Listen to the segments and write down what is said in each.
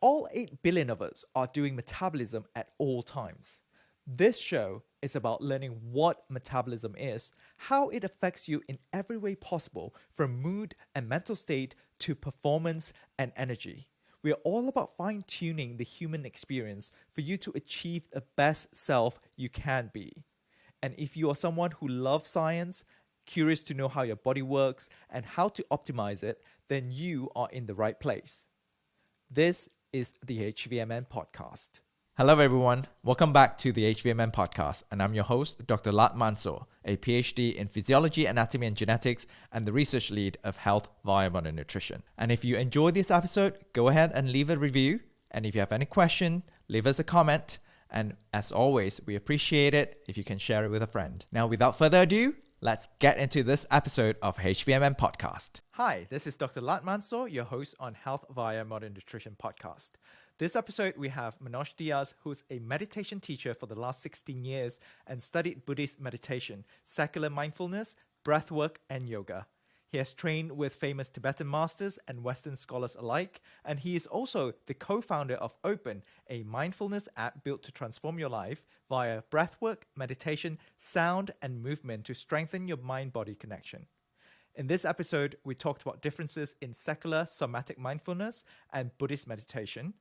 All 8 billion of us are doing metabolism at all times. This show is about learning what metabolism is, how it affects you in every way possible, from mood and mental state to performance and energy. We are all about fine-tuning the human experience for you to achieve the best self you can be. And if you are someone who loves science, curious to know how your body works and how to optimize it, then you are in the right place. This is the H.V.M.N. podcast. Hello everyone, welcome back to the H.V.M.N. podcast, and I'm your host, Dr. Latt Mansor, a PhD in Physiology, Anatomy and Genetics, and the research lead of Health via Modern Nutrition. And if you enjoyed this episode, go ahead and leave a review, and if you have any question, leave us a comment, and as always, we appreciate it if you can share it with a friend. Now, without further ado, let's get into this episode of H.V.M.N. podcast. Hi, this is Dr. Latt Mansor, your host on Health via Modern Nutrition podcast. This episode, we have Manoj Dias, who's a meditation teacher for the last 16 years and studied Buddhist meditation, secular mindfulness, breathwork, and yoga. He has trained with famous Tibetan masters and Western scholars alike, and he is also the co-founder of Open, a mindfulness app built to transform your life via breathwork, meditation, sound, and movement to strengthen your mind-body connection. In this episode, we talked about differences in secular somatic mindfulness and Buddhist meditation,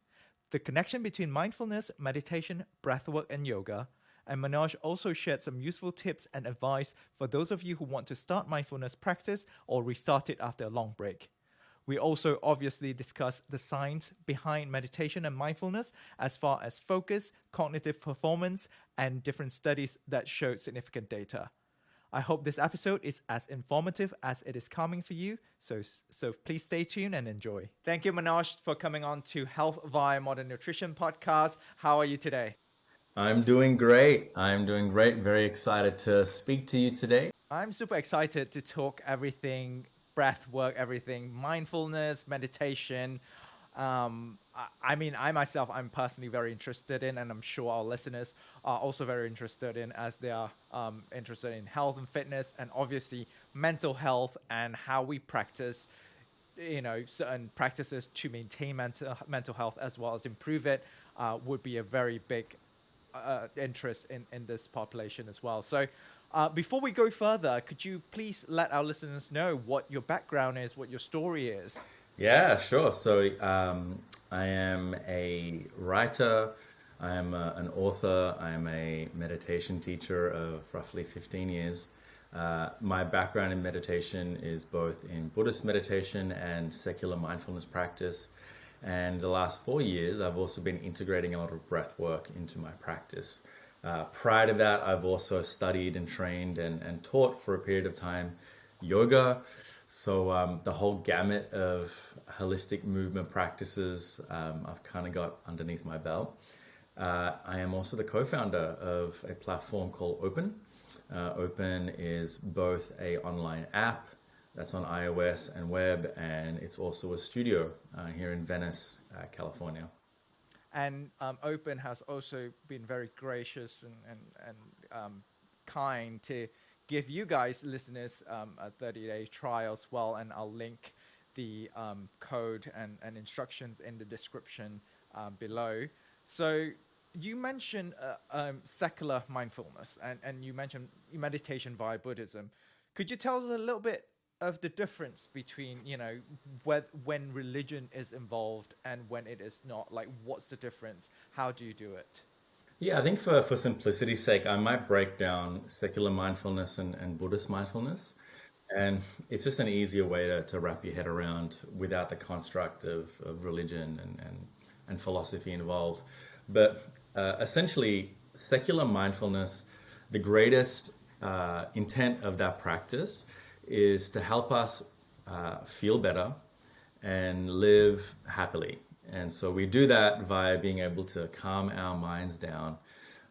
the connection between mindfulness, meditation, breathwork, and yoga, and Manoj also shared some useful tips and advice for those of you who want to start mindfulness practice or restart it after a long break. We also obviously discussed the science behind meditation and mindfulness as far as focus, cognitive performance, and different studies that showed significant data. I hope this episode is as informative as it is calming for you, so please stay tuned and enjoy. Thank you, Manoj, for coming on to Health via Modern Nutrition podcast. How are you today? I'm doing great. Very excited to speak to you today. I'm super excited to talk everything breath work, everything mindfulness, meditation. I myself, I'm personally very interested in, and I'm sure our listeners are also very interested in, as they are interested in health and fitness, and obviously mental health and how we practice, certain practices to maintain mental health as well as improve it would be a very big interest in this population as well. So before we go further, could you please let our listeners know what your background is, what your story is? Yeah, sure. So I am a writer, I am an author, I am a meditation teacher of roughly 15 years. My background in meditation is both in Buddhist meditation and secular mindfulness practice. And the last 4 years, I've also been integrating a lot of breath work into my practice. Prior to that, I've also studied and trained and taught for a period of time yoga. So the whole gamut of holistic movement practices, I've kind of got underneath my belt. I am also the co-founder of a platform called Open. Open is both an online app that's on iOS and web, and it's also a studio here in Venice, California. And Open has also been very gracious and kind to give you guys, listeners, a 30-day trial as well, and I'll link the code and instructions in the description below. So you mentioned secular mindfulness, and you mentioned meditation via Buddhism. Could you tell us a little bit of the difference between, when religion is involved and when it is not? Like, what's the difference? How do you do it? Yeah, I think for simplicity's sake, I might break down secular mindfulness and Buddhist mindfulness. And it's just an easier way to wrap your head around without the construct of religion and philosophy involved. But essentially, secular mindfulness, the greatest intent of that practice is to help us feel better and live happily. And so we do that via being able to calm our minds down,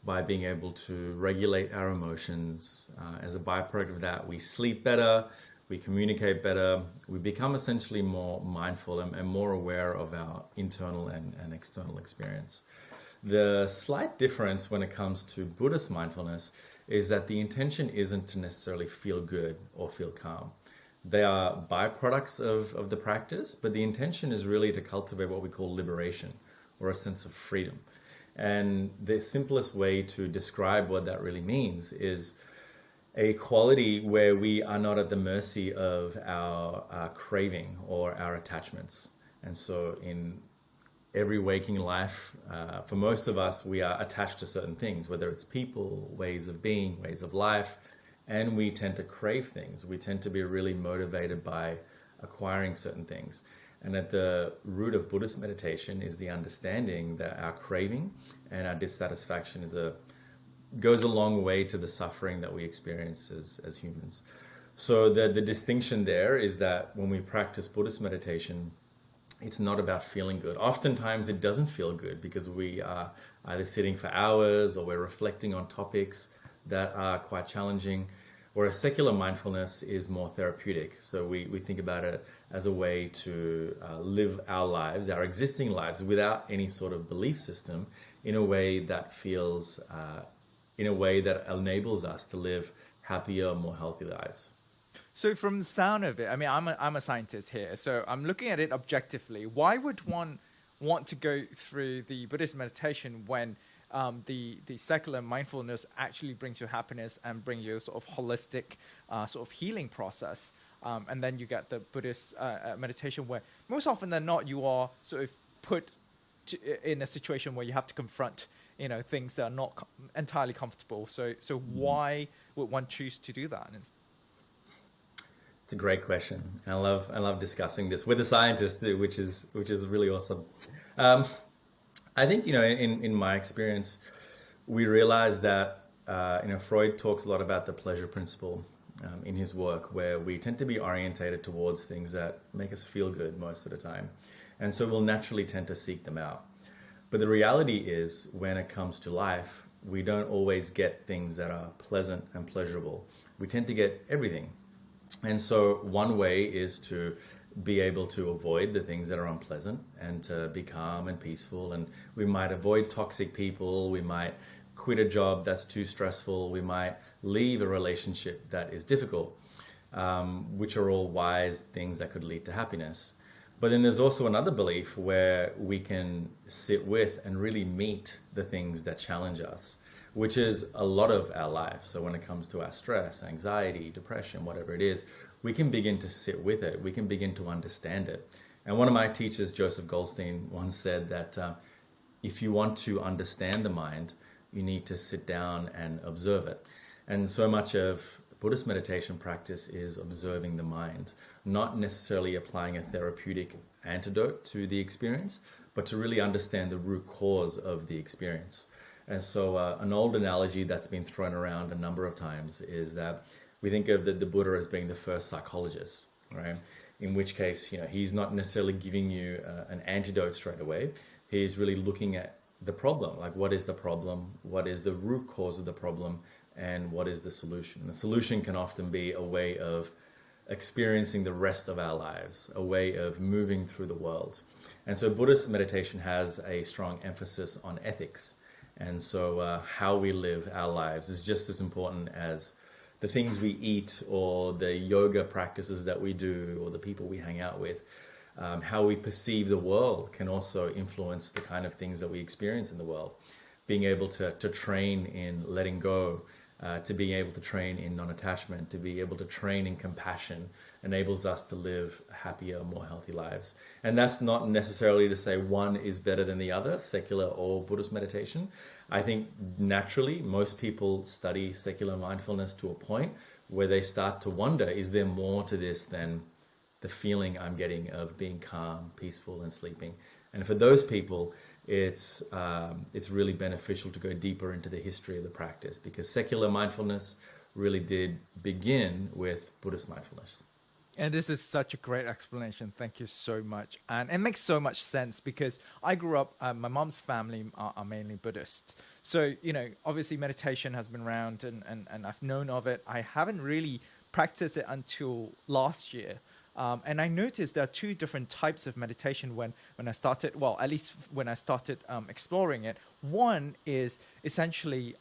by being able to regulate our emotions. As a byproduct of that, we sleep better, we communicate better, we become essentially more mindful and more aware of our internal and external experience. The slight difference when it comes to Buddhist mindfulness is that the intention isn't to necessarily feel good or feel calm. They are byproducts of the practice, but the intention is really to cultivate what we call liberation, or a sense of freedom. And the simplest way to describe what that really means is a quality where we are not at the mercy of our craving or our attachments. And so in every waking life, for most of us, we are attached to certain things, whether it's people, ways of being, ways of life, and we tend to crave things. We tend to be really motivated by acquiring certain things. And at the root of Buddhist meditation is the understanding that our craving and our dissatisfaction goes a long way to the suffering that we experience as humans. So the distinction there is that when we practice Buddhist meditation, it's not about feeling good. Oftentimes it doesn't feel good because we are either sitting for hours or we're reflecting on topics that are quite challenging. Whereas secular mindfulness is more therapeutic. So we think about it as a way to live our lives, our existing lives, without any sort of belief system, in a way that feels, in a way that enables us to live happier, more healthy lives. So from the sound of it, I mean, I'm a scientist here, so I'm looking at it objectively. Why would one want to go through the Buddhist meditation when the secular mindfulness actually brings you happiness and bring you sort of holistic sort of healing process? And then you get the Buddhist meditation where most often than not, you are sort of put in a situation where you have to confront, things that are not entirely comfortable. So why would one choose to do that? It's a great question. I love discussing this with a scientist too, which is really awesome. I think in my experience, we realize that Freud talks a lot about the pleasure principle in his work, where we tend to be orientated towards things that make us feel good most of the time, and so we'll naturally tend to seek them out. But the reality is, when it comes to life, we don't always get things that are pleasant and pleasurable. We tend to get everything. And so one way is to be able to avoid the things that are unpleasant and to be calm and peaceful. And we might avoid toxic people. We might quit a job that's too stressful. We might leave a relationship that is difficult, which are all wise things that could lead to happiness. But then there's also another belief where we can sit with and really meet the things that challenge us, which is a lot of our life. So when it comes to our stress, anxiety, depression, whatever it is, we can begin to sit with it. We can begin to understand it. And one of my teachers, Joseph Goldstein, once said that if you want to understand the mind, you need to sit down and observe it. And so much of Buddhist meditation practice is observing the mind, not necessarily applying a therapeutic antidote to the experience, but to really understand the root cause of the experience. And so an old analogy that's been thrown around a number of times is that we think of the Buddha as being the first psychologist, right? In which case, he's not necessarily giving you an antidote straight away. He's really looking at the problem, like what is the problem, what is the root cause of the problem, and what is the solution. The solution can often be a way of experiencing the rest of our lives, a way of moving through the world. And so Buddhist meditation has a strong emphasis on ethics. And so how we live our lives is just as important as the things we eat or the yoga practices that we do or the people we hang out with. How we perceive the world can also influence the kind of things that we experience in the world. Being able to train in letting go, to being able to train in non-attachment, to be able to train in compassion enables us to live happier, more healthy lives. And that's not necessarily to say one is better than the other, secular or Buddhist meditation. I think naturally most people study secular mindfulness to a point where they start to wonder, is there more to this than the feeling I'm getting of being calm, peaceful, and sleeping? And for those people, it's really beneficial to go deeper into the history of the practice, because secular mindfulness really did begin with Buddhist mindfulness. And this is such a great explanation. Thank you so much. And it makes so much sense because I grew up, my mom's family are mainly Buddhist. So, obviously meditation has been around and I've known of it. I haven't really practiced it until last year. And I noticed there are two different types of meditation when I started, well, at least when I started exploring it. One is essentially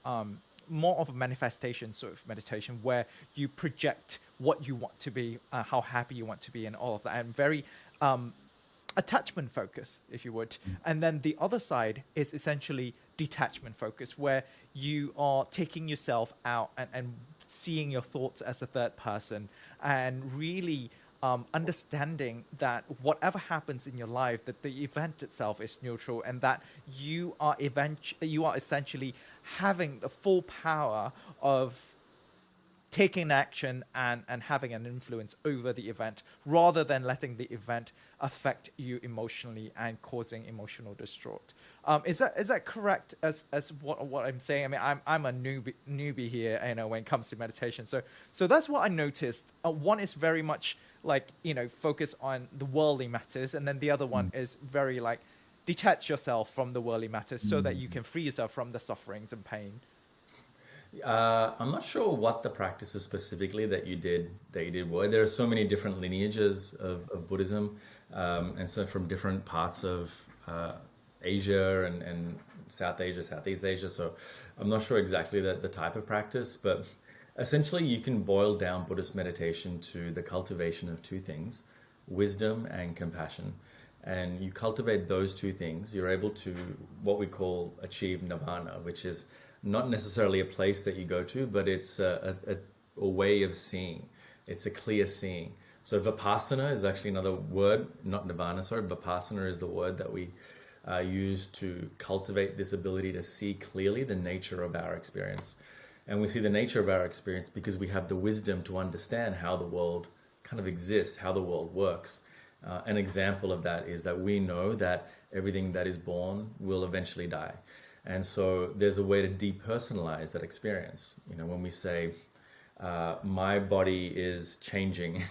more of a manifestation sort of meditation where you project what you want to be, how happy you want to be, and all of that. And very attachment focus, if you would. And then the other side is essentially detachment focus, where you are taking yourself out and seeing your thoughts as a third person and really understanding that whatever happens in your life, that the event itself is neutral, and that you are essentially having the full power of taking action and having an influence over the event rather than letting the event affect you emotionally and causing emotional distraught. Is that correct as what I'm saying? I mean, I'm a newbie here, when it comes to meditation. So that's what I noticed. One is very much like, focus on the worldly matters, and then the other one is very like detach yourself from the worldly matters so that you can free yourself from the sufferings and pain. I'm not sure what the practices specifically that you did were. There are so many different lineages of Buddhism, and so from different parts of Asia and South Asia, Southeast Asia. So I'm not sure exactly the type of practice, but essentially you can boil down Buddhist meditation to the cultivation of two things: wisdom and compassion. And you cultivate those two things, you're able to what we call achieve nirvana, which is not necessarily a place that you go to, but it's a way of seeing. It's a clear seeing. So vipassana is actually another word, not nirvana, sorry. Vipassana is the word that we use to cultivate this ability to see clearly the nature of our experience. And we see the nature of our experience because we have the wisdom to understand how the world kind of exists, how the world works. An example of that is that we know that everything that is born will eventually die. And so there's a way to depersonalize that experience. When we say, my body is changing,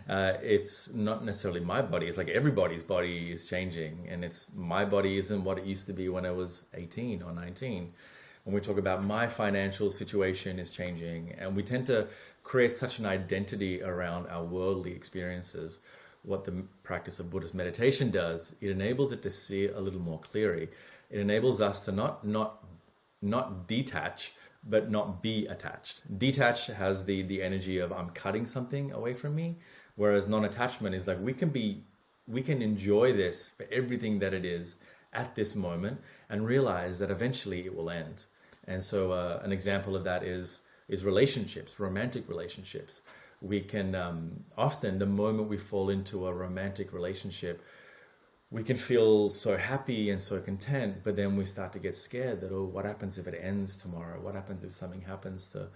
it's not necessarily my body. It's like everybody's body is changing. And it's my body isn't what it used to be when I was 18 or 19. When we talk about my financial situation is changing, and we tend to create such an identity around our worldly experiences. What the practice of Buddhist meditation does, it enables it to see a little more clearly. It enables us to not detach, but not be attached. Detach has the energy of I'm cutting something away from me, whereas non-attachment is like we can enjoy this for everything that it is at this moment and realize that eventually it will end. And so an example of that is relationships, romantic relationships. We can often, the moment we fall into a romantic relationship, we can feel so happy and so content, but then we start to get scared that, oh, what happens if it ends tomorrow? What happens if something happens to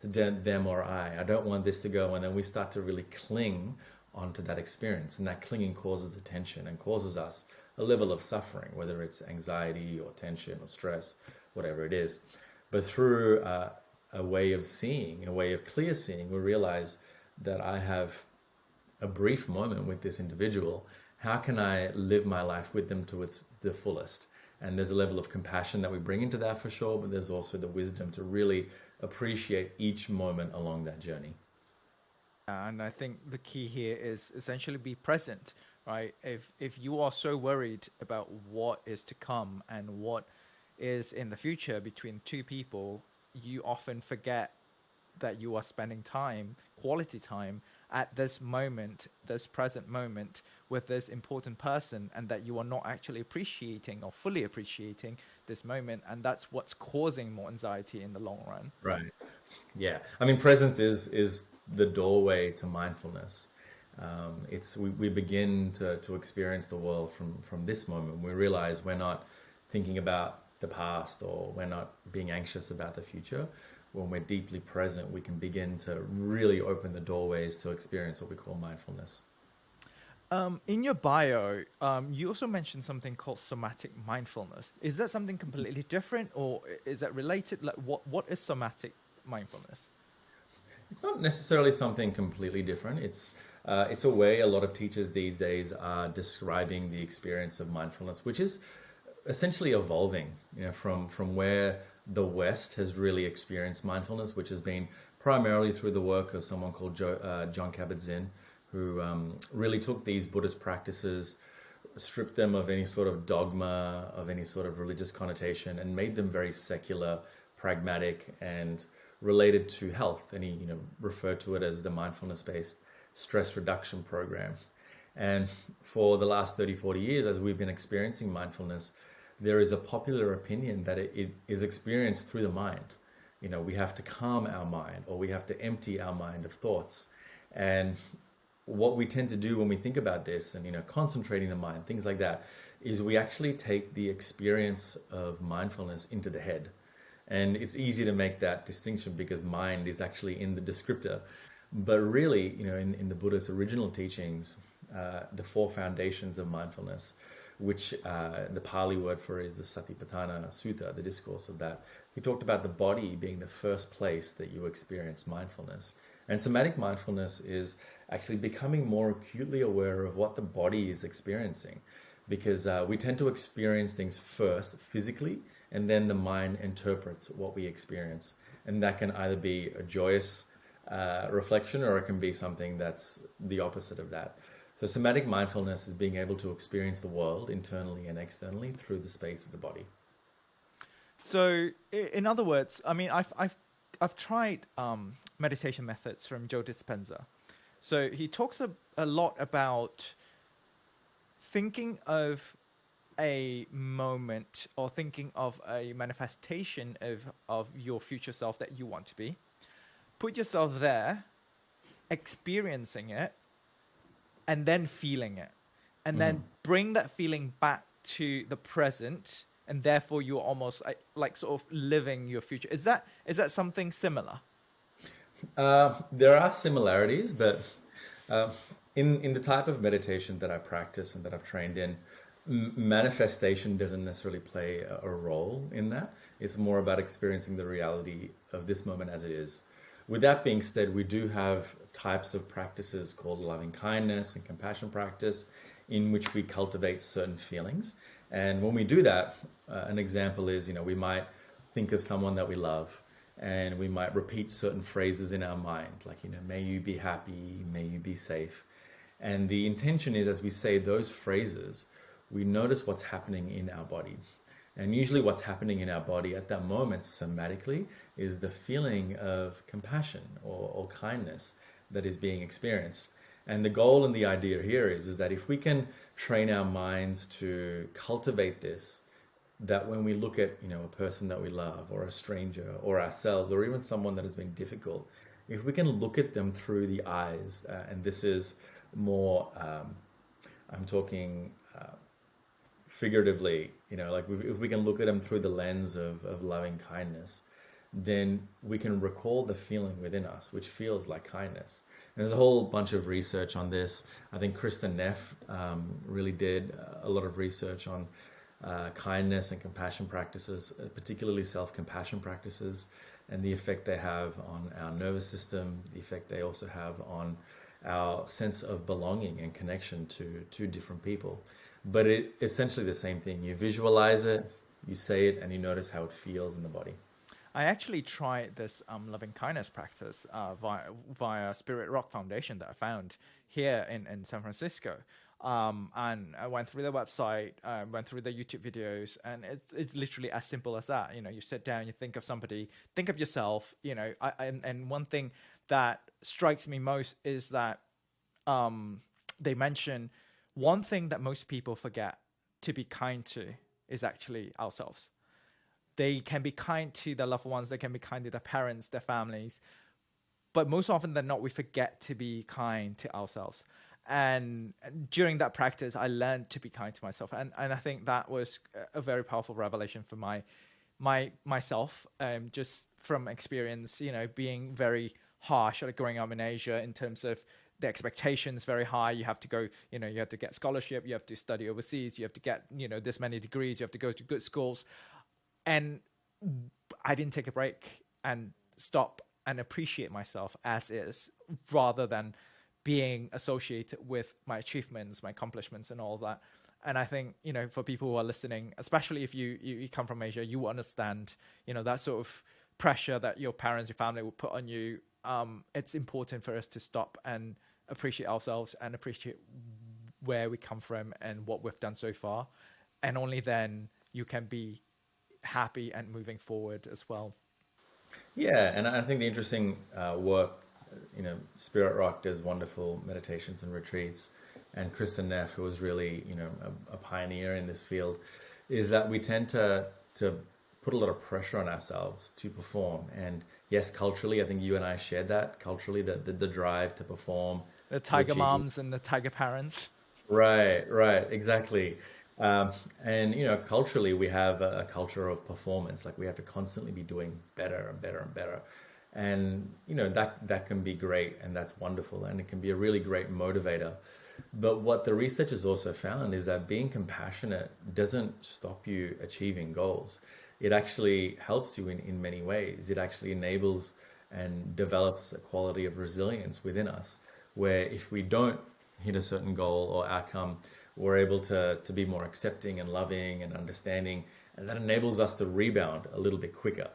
them or I? I don't want this to go. And then we start to really cling onto that experience. And that clinging causes the tension and causes us a level of suffering, whether it's anxiety or tension or stress, whatever it is. But through a way of seeing, a way of clear seeing, we realize that I have a brief moment with this individual. How can I live my life with them to the fullest? And there's a level of compassion that we bring into that for sure, but there's also the wisdom to really appreciate each moment along that journey. And I think the key here is essentially be present, right? If you are so worried about what is to come and what is in the future between two people, you often forget that you are spending time, quality time, at this moment, this present moment, with this important person, and that you are not actually appreciating or fully appreciating this moment, and that's what's causing more anxiety in the long run. Right. Yeah. I mean, presence is the doorway to mindfulness. We begin to experience the world from this moment. We realize we're not thinking about the past, or we're not being anxious about the future. When we're deeply present, we can begin to really open the doorways to experience what we call mindfulness. In your bio, you also mentioned something called somatic mindfulness. Is that something completely different, or is that related? Like, what is somatic mindfulness? It's not necessarily something completely different. It's a way a lot of teachers these days are describing the experience of mindfulness, which is essentially evolving, from where the West has really experienced mindfulness, which has been primarily through the work of someone called John Kabat-Zinn, who really took these Buddhist practices, stripped them of any sort of dogma, of any sort of religious connotation, and made them very secular, pragmatic, and related to health. And he referred to it as the mindfulness-based stress reduction program. And for the last 30, 40 years, as we've been experiencing mindfulness, there is a popular opinion that it is experienced through the mind. We have to calm our mind, or we have to empty our mind of thoughts. And what we tend to do when we think about this and concentrating the mind, things like that, is we actually take the experience of mindfulness into the head. And it's easy to make that distinction because mind is actually in the descriptor. But really, in the Buddha's original teachings, the four foundations of mindfulness, which the Pali word for is the Satipatthana Sutta, the discourse of that. He talked about the body being the first place that you experience mindfulness. And somatic mindfulness is actually becoming more acutely aware of what the body is experiencing, because we tend to experience things first physically, and then the mind interprets what we experience. And that can either be a joyous reflection, or it can be something that's the opposite of that. So somatic mindfulness is being able to experience the world internally and externally through the space of the body. So, in other words, I mean, I've tried meditation methods from Joe Dispenza. So he talks a lot about thinking of a moment or thinking of a manifestation of your future self that you want to be. Put yourself there, experiencing it, and then feeling it. And then bring that feeling back to the present, and therefore you're almost like sort of living your future. Is that something similar? There are similarities, but in the type of meditation that I practice and that I've trained in, manifestation doesn't necessarily play a role in that. It's more about experiencing the reality of this moment as it is. With that being said, we do have types of practices called lovingkindness and compassion practice, in which we cultivate certain feelings. And when we do that, an example is, we might think of someone that we love, and we might repeat certain phrases in our mind, like, may you be happy, may you be safe. And the intention is, as we say those phrases, we notice what's happening in our body. And usually what's happening in our body at that moment somatically is the feeling of compassion or kindness that is being experienced. And the goal and the idea here is that if we can train our minds to cultivate this, that when we look at a person that we love, or a stranger, or ourselves, or even someone that has been difficult, if we can look at them through the eyes, and this is more, I'm talking figuratively, like if we can look at them through the lens of loving kindness, then we can recall the feeling within us, which feels like kindness. And there's a whole bunch of research on this. I think Kristen Neff really did a lot of research on kindness and compassion practices, particularly self-compassion practices, and the effect they have on our nervous system, the effect they also have on our sense of belonging and connection to different people. But it's essentially the same thing. You visualize it, you say it, and you notice how it feels in the body. I actually tried this loving kindness practice via Spirit Rock Foundation that I found here in San Francisco. And I went through their website, went through their YouTube videos, and it's literally as simple as that. You sit down, you think of somebody, think of yourself. And one thing that strikes me most is that they mention one thing that most people forget to be kind to is actually ourselves. They can be kind to their loved ones, they can be kind to their parents, their families, but most often than not, we forget to be kind to ourselves. And during that practice, I learned to be kind to myself, and I think that was a very powerful revelation for myself, just from experience, being very harsh growing up in Asia in terms of the expectations very high. You have to go, you have to get scholarship, you have to study overseas, you have to get, this many degrees, you have to go to good schools. And I didn't take a break and stop and appreciate myself as is, rather than being associated with my achievements, my accomplishments, and all that. And I think, for people who are listening, especially if you come from Asia, you understand, that sort of pressure that your parents, your family will put on you. It's important for us to stop and appreciate ourselves and appreciate where we come from and what we've done so far. And only then you can be happy and moving forward as well. Yeah, and I think the interesting work, Spirit Rock does wonderful meditations and retreats, and Kristen Neff, who was really, a pioneer in this field, is that we tend to put a lot of pressure on ourselves to perform. And yes, culturally, I think you and I shared that culturally, the drive to perform, The to tiger achieve. moms and the tiger parents. Right, right, exactly. And culturally, we have a culture of performance. Like we have to constantly be doing better and better and better. And that can be great, and that's wonderful, and it can be a really great motivator. But what the research has also found is that being compassionate doesn't stop you achieving goals. It actually helps you in many ways. It actually enables and develops a quality of resilience within us, where if we don't hit a certain goal or outcome, we're able to be more accepting and loving and understanding, and that enables us to rebound a little bit quicker.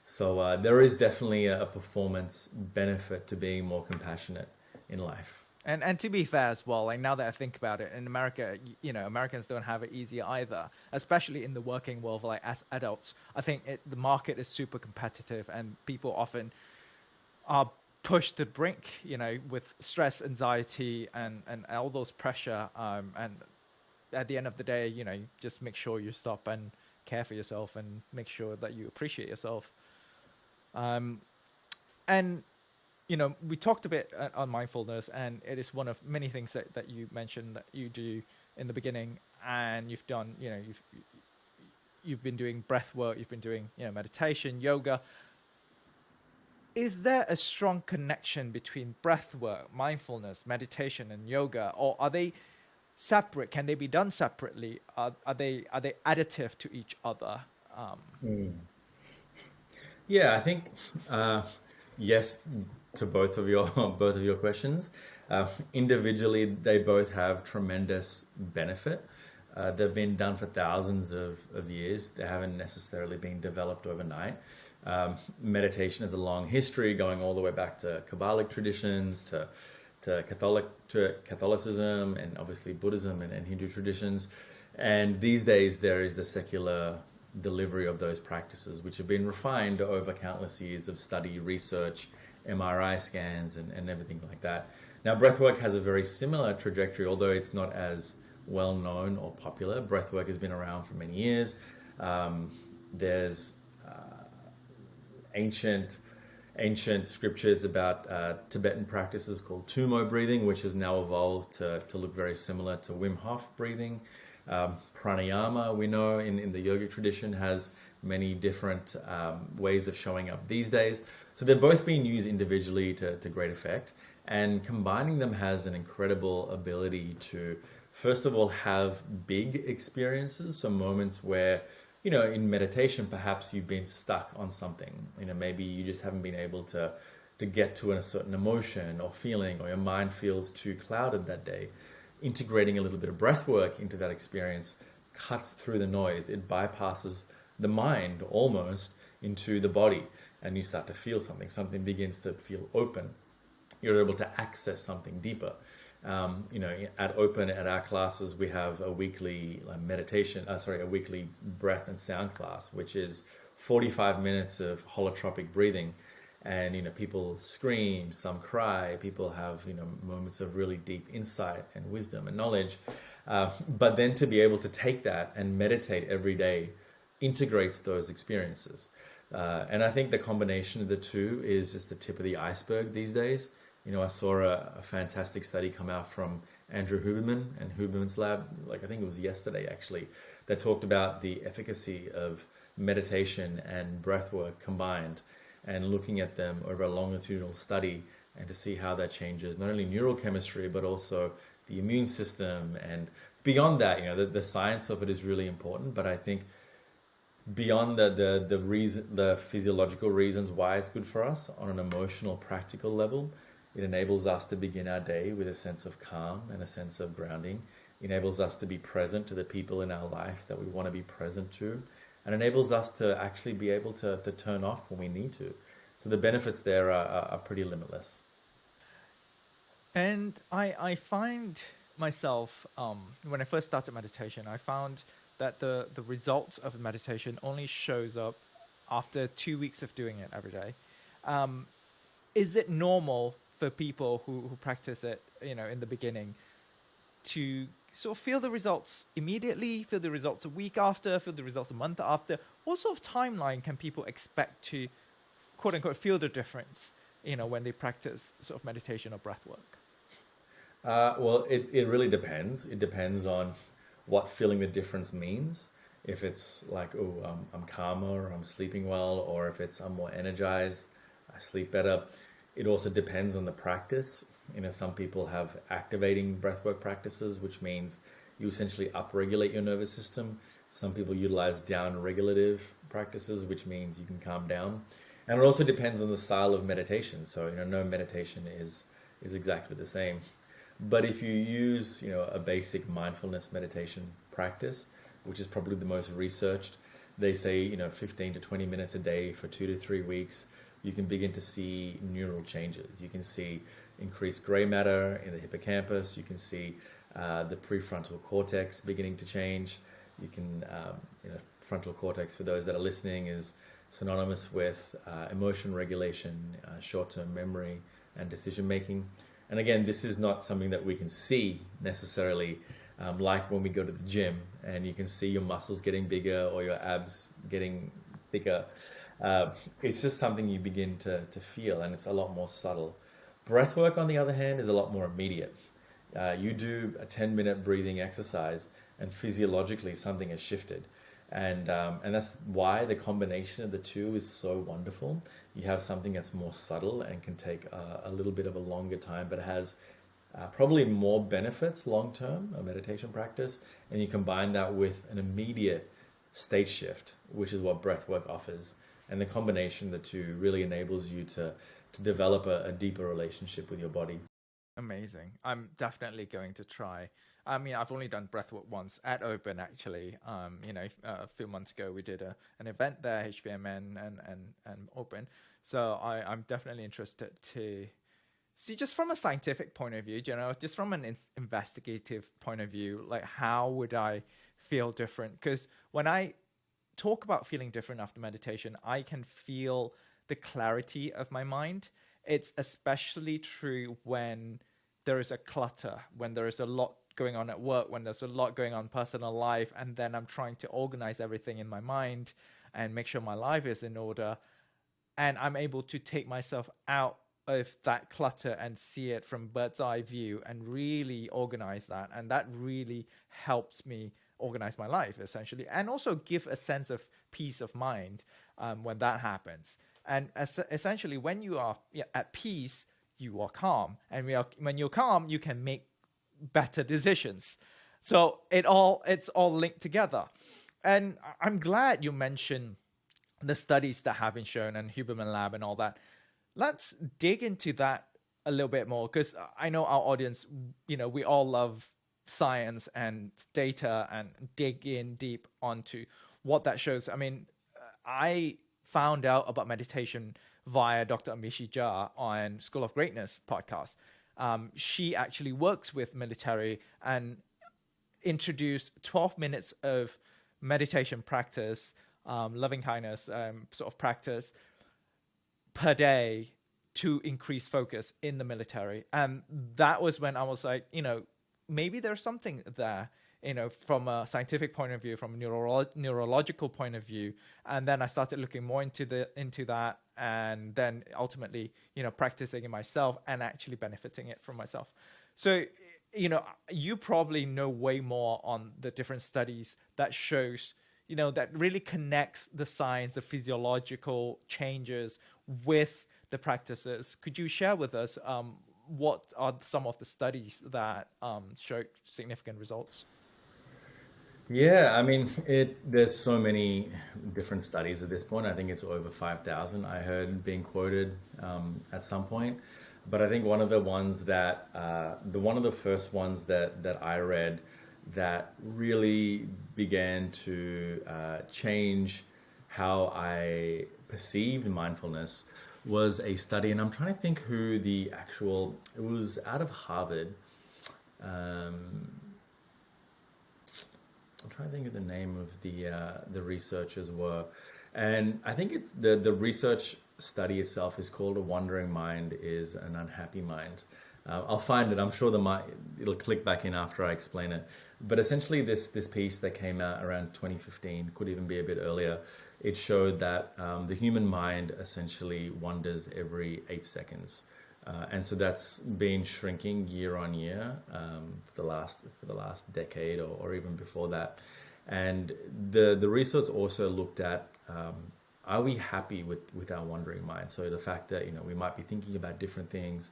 So there is definitely a performance benefit to being more compassionate in life. And to be fair as well, like now that I think about it, in America, Americans don't have it easy either, especially in the working world. Like as adults, I think the market is super competitive, and people often are pushed to the brink, with stress, anxiety, and all those pressure. And at the end of the day, just make sure you stop and care for yourself, and make sure that you appreciate yourself. Um, and we talked a bit on mindfulness, and it is one of many things that you mentioned that you do in the beginning, and you've done, you've been doing breath work, you've been doing, meditation, yoga. Is there a strong connection between breath work, mindfulness, meditation, and yoga, or are they separate? Can they be done separately? Are they additive to each other? Um, Mm. Yeah, I think yes to both of your both of your questions. Individually, they both have tremendous benefit. They've been done for thousands of years. They haven't necessarily been developed overnight. Meditation has a long history, going all the way back to Kabbalic traditions, to Catholicism, and obviously Buddhism and Hindu traditions. And these days, there is the secular delivery of those practices, which have been refined over countless years of study, research, MRI scans, and everything like that. Now, breathwork has a very similar trajectory, although it's not as well known or popular. Breathwork has been around for many years. There's ancient scriptures about Tibetan practices called Tumo breathing, which has now evolved to look very similar to Wim Hof breathing. Pranayama, we know in the yogic tradition, has many different ways of showing up these days. So they're both being used individually to great effect. And combining them has an incredible ability to, first of all, have big experiences. So moments where, in meditation, perhaps you've been stuck on something. Maybe you just haven't been able to get to a certain emotion or feeling, or your mind feels too clouded that day. Integrating a little bit of breath work into that experience cuts through the noise. It bypasses the mind almost into the body, and you start to feel something. Something begins to feel open. You're able to access something deeper. At our classes, we have a weekly a weekly breath and sound class, which is 45 minutes of holotropic breathing. And people scream, some cry, people have moments of really deep insight and wisdom and knowledge. But then to be able to take that and meditate every day integrates those experiences. And I think the combination of the two is just the tip of the iceberg these days. I saw a fantastic study come out from Andrew Huberman and Huberman's lab, I think it was yesterday actually, that talked about the efficacy of meditation and breath work combined, and looking at them over a longitudinal study, and to see how that changes not only neurochemistry but also the immune system. And beyond that, the science of it is really important, but I think beyond the physiological reasons why it's good for us, on an emotional, practical level, it enables us to begin our day with a sense of calm and a sense of grounding. It enables us to be present to the people in our life that we want to be present to, and enables us to actually be able to turn off when we need to. So the benefits there are pretty limitless. And I find myself, when I first started meditation, I found that the results of meditation only shows up after 2 weeks of doing it every day. Um, is it normal for people who practice it, in the beginning, to sort of feel the results immediately, feel the results a week after, feel the results a month after? What sort of timeline can people expect to, quote unquote, feel the difference, when they practice sort of meditation or breath work? Well, it really depends. It depends on what feeling the difference means. If it's like, oh, I'm calmer, I'm sleeping well, or if it's I'm more energized, I sleep better. It also depends on the practice. Some people have activating breathwork practices, which means you essentially upregulate your nervous system. Some people utilize down-regulative practices, which means you can calm down. And it also depends on the style of meditation. So, no meditation is exactly the same. But if you use, a basic mindfulness meditation practice, which is probably the most researched, they say, 15 to 20 minutes a day for 2 to 3 weeks, you can begin to see neural changes. You can see increased gray matter in the hippocampus. You can see the prefrontal cortex beginning to change. You can, frontal cortex, for those that are listening, is synonymous with emotion regulation, short-term memory, and decision making. And again, this is not something that we can see necessarily, like when we go to the gym and you can see your muscles getting bigger or your abs getting bigger. It's just something you begin to feel, and it's a lot more subtle. Breath work, on the other hand, is a lot more immediate. You do a 10-minute breathing exercise and physiologically something has shifted. And that's why the combination of the two is so wonderful. You have something that's more subtle and can take a little bit of a longer time, but it has probably more benefits long-term, a meditation practice. And you combine that with an immediate state shift, which is what breath work offers. And the combination of the two really enables you to develop a deeper relationship with your body. Amazing. I'm definitely going to try. I mean, I've only done breathwork once at Open, actually. A few months ago, we did an event there, H.V.M.N. and Open. So I'm definitely interested to see, just from a scientific point of view, just from an investigative point of view, like how would I feel different? Because when I talk about feeling different after meditation, I can feel the clarity of my mind. It's especially true when there is a clutter, when there is a lot going on at work, when there's a lot going on in personal life, and then I'm trying to organize everything in my mind and make sure my life is in order. And I'm able to take myself out of that clutter and see it from bird's eye view and really organize that. And that really helps me organize my life, essentially, and also give a sense of peace of mind when that happens. And essentially, when you are at peace, you are calm. And when you're calm, you can make better decisions. So it's all linked together. And I'm glad you mentioned the studies that have been shown and Huberman Lab and all that. Let's dig into that a little bit more, because I know our audience, we all love science and data and dig in deep onto what that shows. I mean, I found out about meditation via Dr. Amishi Jha on School of Greatness podcast. She actually works with military and introduced 12 minutes of meditation practice, loving kindness sort of practice per day to increase focus in the military. And that was when I was like, maybe there's something there, from a scientific point of view, from a neurological point of view. And then I started looking more into that, and then ultimately, practicing it myself and actually benefiting it from myself. So, you probably know way more on the different studies that shows, that really connects the science, the physiological changes with the practices. Could you share with us what are some of the studies that showed significant results? Yeah, I mean, there's so many different studies at this point. I think it's over 5,000 I heard being quoted at some point. But I think one of the ones that, one of the first ones that I read that really began to change how I perceived mindfulness was a study, and I'm trying to think who it was out of Harvard. I'm trying to think of the name of the researchers were, and I think it's the research study itself is called "A Wandering Mind is an Unhappy Mind," I'll find it. I'm sure it'll click back in after I explain it. But essentially, this piece that came out around 2015, could even be a bit earlier, it showed that the human mind essentially wanders every 8 seconds. And so that's been shrinking year on year for the last decade, or even before that. And the research also looked at, are we happy with our wandering mind? So the fact that we might be thinking about different things,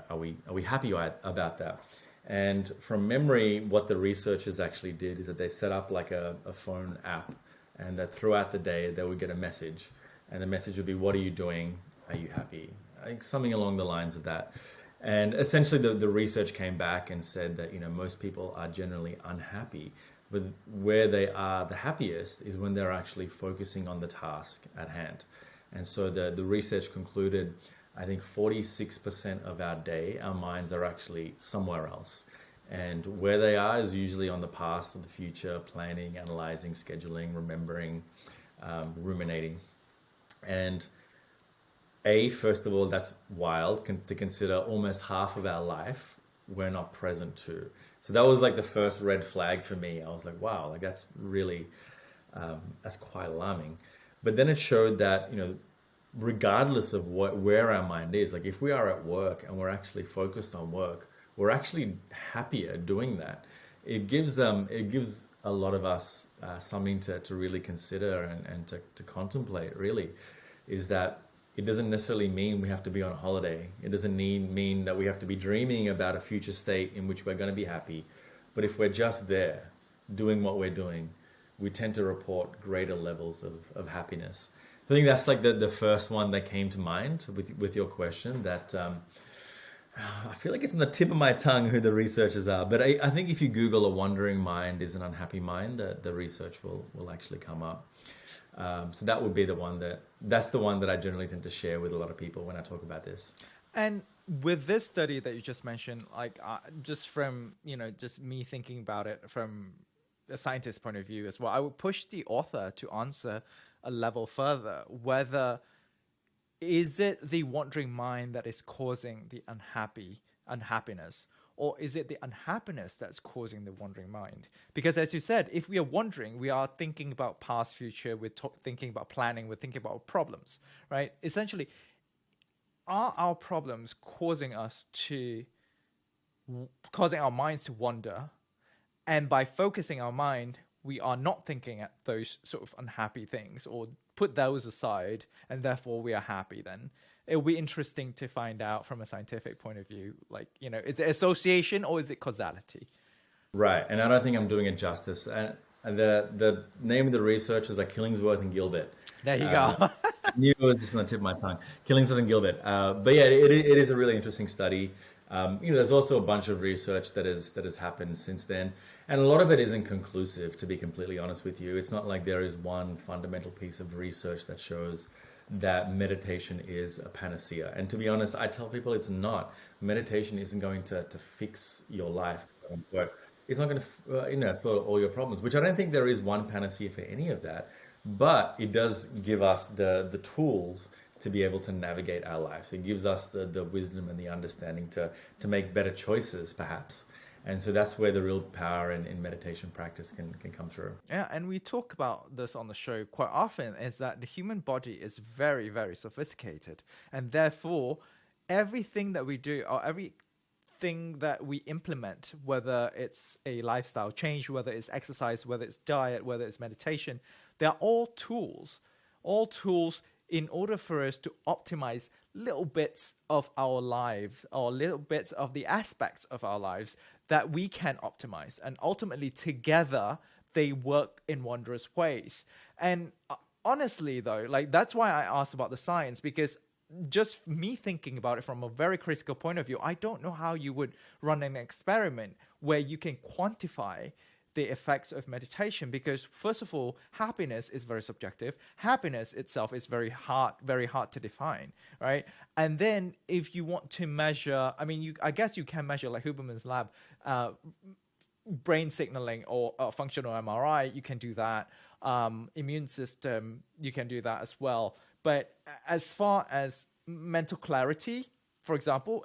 are we happy about that? And from memory, what the researchers actually did is that they set up like a phone app, and that throughout the day they would get a message, and the message would be, "What are you doing? Are you happy?" Like something along the lines of that. And essentially, the research came back and said that most people are generally unhappy, but where they are the happiest is when they're actually focusing on the task at hand. And so the research concluded, I think 46% of our day, our minds are actually somewhere else. And where they are is usually on the past or the future, planning, analyzing, scheduling, remembering, ruminating. And first of all, that's wild to consider almost half of our life we're not present to. So that was like the first red flag for me. I was like, wow, like that's really, that's quite alarming. But then it showed that, regardless of where our mind is, like if we are at work and we're actually focused on work, we're actually happier doing that. It gives a lot of us something to really consider and to contemplate, really, is that it doesn't necessarily mean we have to be on holiday. It doesn't mean that we have to be dreaming about a future state in which we're going to be happy. But if we're just there doing what we're doing, we tend to report greater levels of happiness. So I think that's like the first one that came to mind with your question, that I feel like it's on the tip of my tongue who the researchers are. But I think if you Google "a wandering mind is an unhappy mind," the research will actually come up. So that would be that's the one that I generally tend to share with a lot of people when I talk about this. And with this study that you just mentioned, like just from, just me thinking about it from a scientist point of view as well, I would push the author to answer a level further, whether is it the wandering mind that is causing the unhappiness, or is it the unhappiness that's causing the wandering mind? Because as you said, if we are wandering, we are thinking about past, future, we're thinking about planning, we're thinking about problems, right? Essentially, are our problems causing our minds to wander? And by focusing our mind, we are not thinking at those sort of unhappy things, or put those aside, and therefore we are happy. Then it'll be interesting to find out from a scientific point of view, like, is it association or is it causality? Right, and I don't think I'm doing it justice. And the name of the researchers are Killingsworth and Gilbert. There you go. I knew it was just on the tip of my tongue. Killingsworth and Gilbert. But yeah, it is a really interesting study. There's also a bunch of research that has happened since then, and a lot of it isn't conclusive, to be completely honest with you. It's not like there is one fundamental piece of research that shows that meditation is a panacea. And to be honest, I tell people it's not. Meditation isn't going to fix your life. It's not going to solve all your problems, which I don't think there is one panacea for any of that. But it does give us the tools to be able to navigate our lives. It gives us the wisdom and the understanding to make better choices, perhaps. And so that's where the real power in meditation practice can come through. Yeah, and we talk about this on the show quite often, is that the human body is very, very sophisticated. And therefore, everything that we do, or everything that we implement, whether it's a lifestyle change, whether it's exercise, whether it's diet, whether it's meditation, they're all tools in order for us to optimize little bits of our lives, or little bits of the aspects of our lives that we can optimize. And ultimately, together, they work in wondrous ways. And honestly, though, like that's why I asked about the science, because just me thinking about it from a very critical point of view, I don't know how you would run an experiment where you can quantify the effects of meditation, because first of all, happiness is very subjective. Happiness itself is very hard to define, right? And then if you want to measure, I guess you can measure, like Huberman's lab, brain signaling or functional MRI, you can do that. Immune system, you can do that as well. But as far as mental clarity, for example,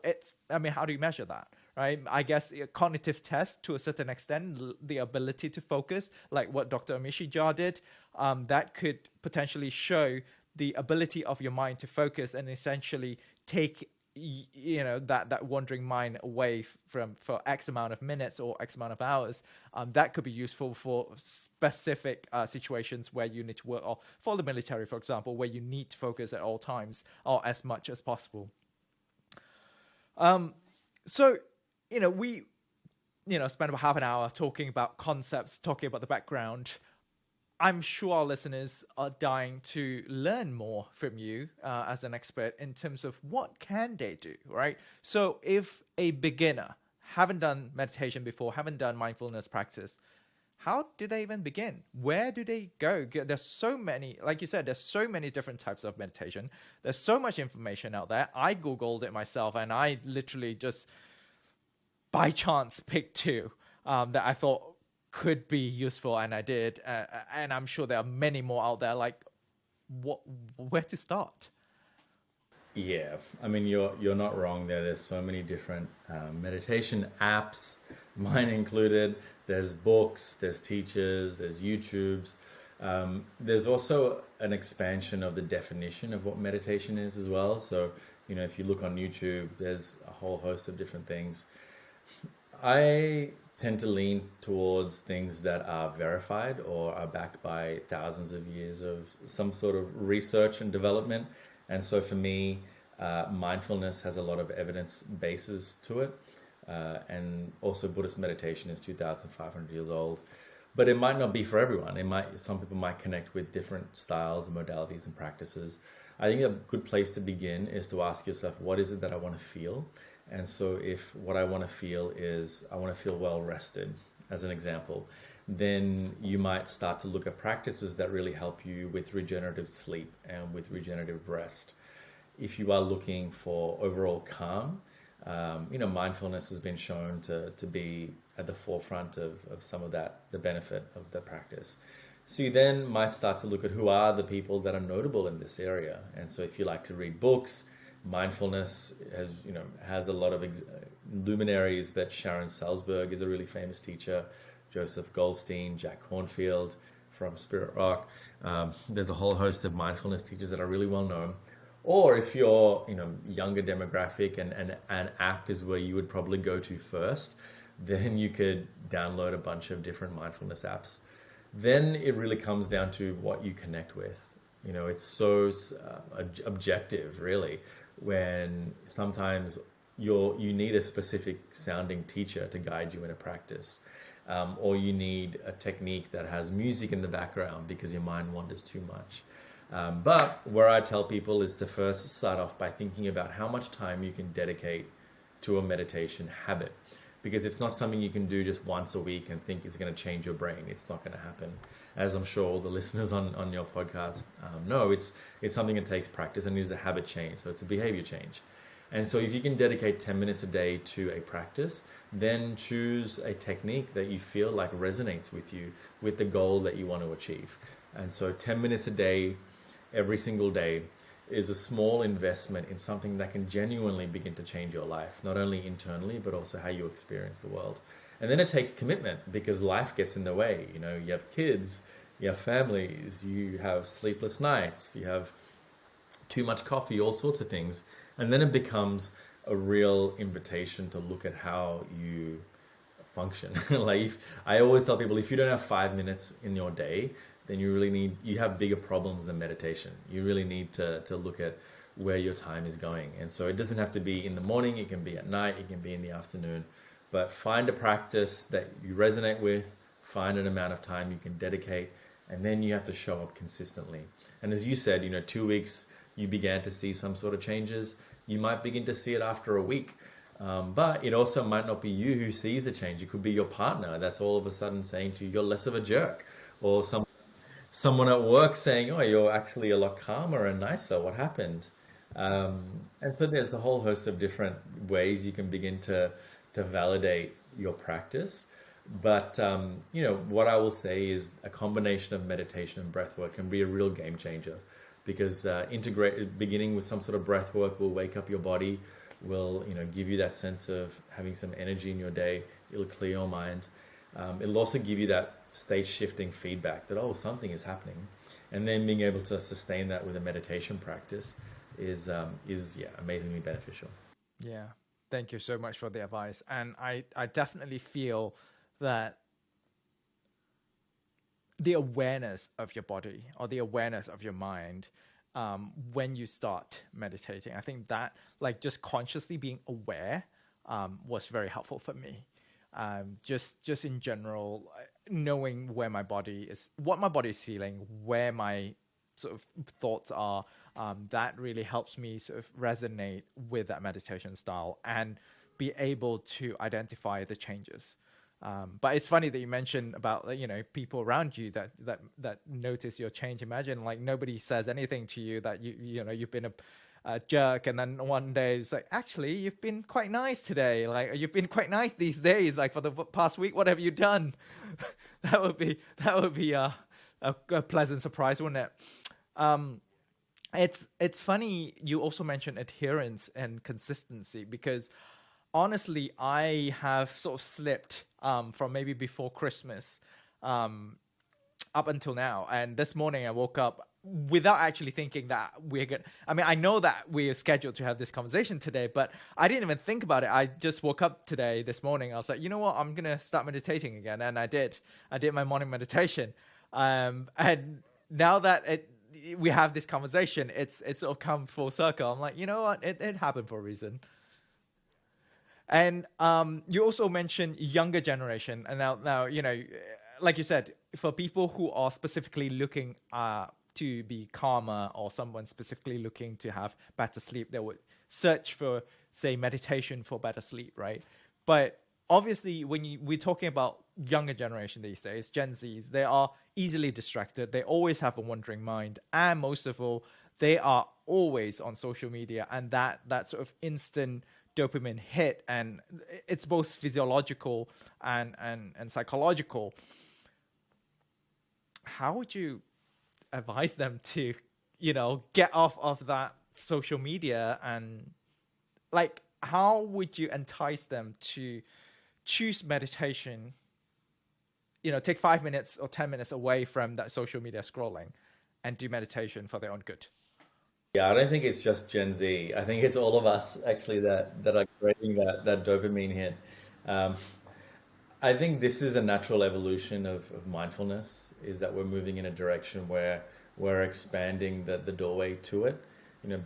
how do you measure that? Right? I guess a cognitive test to a certain extent, the ability to focus, like what Dr. Amishi Jha did, that could potentially show the ability of your mind to focus and essentially take that wandering mind away from for X amount of minutes or X amount of hours. That could be useful for specific situations where you need to work, or for the military, for example, where you need to focus at all times or as much as possible. So, we, spent about half an hour talking about concepts, talking about the background. I'm sure our listeners are dying to learn more from you as an expert in terms of what can they do, right? So if a beginner haven't done meditation before, haven't done mindfulness practice, how do they even begin? Where do they go? There's so many, like you said, there's so many different types of meditation. There's so much information out there. I Googled it myself, and I literally just by chance picked two that I thought could be useful, and I did. And I'm sure there are many more out there. Like, where to start? Yeah, I mean, you're not wrong there. There's so many different meditation apps, mine included. There's books, there's teachers, there's YouTubes. There's also an expansion of the definition of what meditation is as well. So, if you look on YouTube, there's a whole host of different things. I tend to lean towards things that are verified or are backed by thousands of years of some sort of research and development. And so for me, mindfulness has a lot of evidence bases to it. And also Buddhist meditation is 2,500 years old. But it might not be for everyone. Some people might connect with different styles and modalities and practices. I think a good place to begin is to ask yourself, what is it that I want to feel? And so if what I want to feel is I want to feel well rested, as an example, then you might start to look at practices that really help you with regenerative sleep and with regenerative rest. If you are looking for overall calm, mindfulness has been shown to be at the forefront of some of that, the benefit of the practice. So you then might start to look at who are the people that are notable in this area. And so if you like to read books, mindfulness has a lot of luminaries, but Sharon Salzberg is a really famous teacher, Joseph Goldstein, Jack Kornfield from Spirit Rock. There's a whole host of mindfulness teachers that are really well known. Or if you're younger demographic and an app is where you would probably go to first, then you could download a bunch of different mindfulness apps. Then it really comes down to what you connect with. It's so objective, really, when sometimes you need a specific sounding teacher to guide you in a practice, or you need a technique that has music in the background because your mind wanders too much. But where I tell people is to first start off by thinking about how much time you can dedicate to a meditation habit. Because it's not something you can do just once a week and think it's going to change your brain. It's not going to happen. As I'm sure all the listeners on your podcast know, it's something that takes practice and is a habit change. So it's a behavior change. And so if you can dedicate 10 minutes a day to a practice, then choose a technique that you feel like resonates with you, with the goal that you want to achieve. And so 10 minutes a day, every single day, is a small investment in something that can genuinely begin to change your life, not only internally, but also how you experience the world. And then it takes commitment because life gets in the way. You have kids, you have families, you have sleepless nights, you have too much coffee, all sorts of things. And then it becomes a real invitation to look at how you function. I always tell people, if you don't have 5 minutes in your day, then you have bigger problems than meditation. You really need to look at where your time is going. And so it doesn't have to be in the morning, it can be at night, it can be in the afternoon. But find a practice that you resonate with, find an amount of time you can dedicate, and then you have to show up consistently. And as you said, 2 weeks, you began to see some sort of changes. You might begin to see it after a week. But it also might not be you who sees the change. It could be your partner that's all of a sudden saying to you, you're less of a jerk. Or someone at work saying, oh, you're actually a lot calmer and nicer. What happened? And so there's a whole host of different ways you can begin to validate your practice. But, what I will say is a combination of meditation and breathwork can be a real game changer because beginning with some sort of breathwork will wake up your body, will, give you that sense of having some energy in your day. It'll clear your mind. It'll also give you that state shifting feedback that, oh, something is happening. And then being able to sustain that with a meditation practice is yeah, amazingly beneficial. Yeah. Thank you so much for the advice. And I definitely feel that the awareness of your body or the awareness of your mind when you start meditating, I think that like just consciously being aware was very helpful for me. Just in general, knowing where my body is, what my body is feeling, where my sort of thoughts are, that really helps me sort of resonate with that meditation style and be able to identify the changes. But it's funny that you mentioned about people around you that notice your change. Imagine like nobody says anything to you that you've been a jerk, and then one day it's like, actually you've been quite nice today, like you've been quite nice these days, like for the past week, what have you done? That would be a pleasant surprise, wouldn't it? It's funny you also mentioned adherence and consistency, because honestly, I have sort of slipped from maybe before Christmas up until now. And this morning I woke up without actually thinking that we're going to, I mean, I know that we're scheduled to have this conversation today, but I didn't even think about it. I just woke up this morning. I was like, you know what? I'm going to start meditating again. And I did. I did my morning meditation. And now that we have this conversation, it's sort of come full circle. I'm like, you know what? It happened for a reason. And you also mentioned younger generation, and now like you said, for people who are specifically looking to be calmer, or someone specifically looking to have better sleep, they would search for, say, meditation for better sleep, right? But obviously, when we're talking about younger generation these days, Gen Zs, they are easily distracted. They always have a wandering mind, and most of all, they are always on social media, and that sort of instant dopamine hit, and it's both physiological and psychological. How would you advise them to get off of that social media, and like how would you entice them to choose meditation, take 5 minutes or 10 minutes away from that social media scrolling and do meditation for their own good? Yeah, I don't think it's just Gen Z. I think it's all of us actually that are creating that dopamine hit. Um, I think this is a natural evolution of mindfulness, is that we're moving in a direction where we're expanding the doorway to it.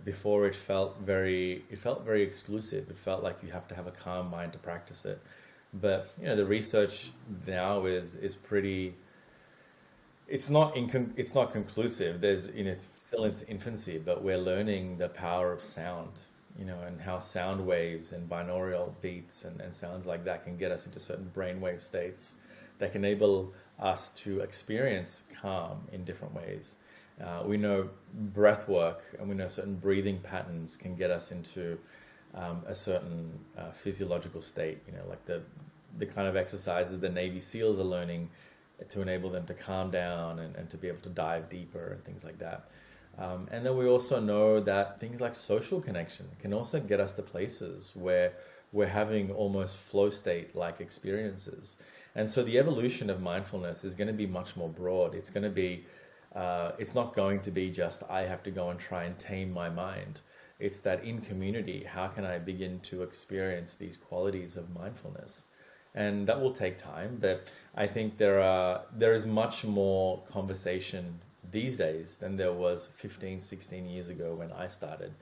Before it felt very exclusive. It felt like you have to have a calm mind to practice it. But the research now is pretty, it's not conclusive. It's still in its infancy, but we're learning the power of sound, and how sound waves and binaural beats and sounds like that can get us into certain brainwave states that can enable us to experience calm in different ways. We know breath work, and we know certain breathing patterns can get us into a certain physiological state, like the kind of exercises the Navy SEALs are learning to enable them to calm down and to be able to dive deeper and things like that. And then we also know that things like social connection can also get us to places where we're having almost flow state like experiences. And so the evolution of mindfulness is going to be much more broad. It's not going to be just, I have to go and try and tame my mind. It's that in community, how can I begin to experience these qualities of mindfulness? And that will take time, but I think there is much more conversation these days than there was 15, 16 years ago when I started.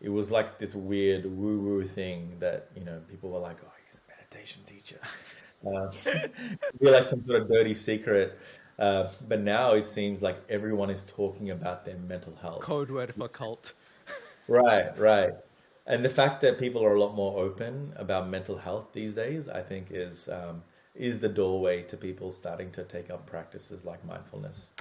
It was like this weird woo-woo thing that, people were like, oh, he's a meditation teacher. Be like some sort of dirty secret. But now it seems like everyone is talking about their mental health. Code word for cult. Right, right. And the fact that people are a lot more open about mental health these days, I think is the doorway to people starting to take up practices like mindfulness.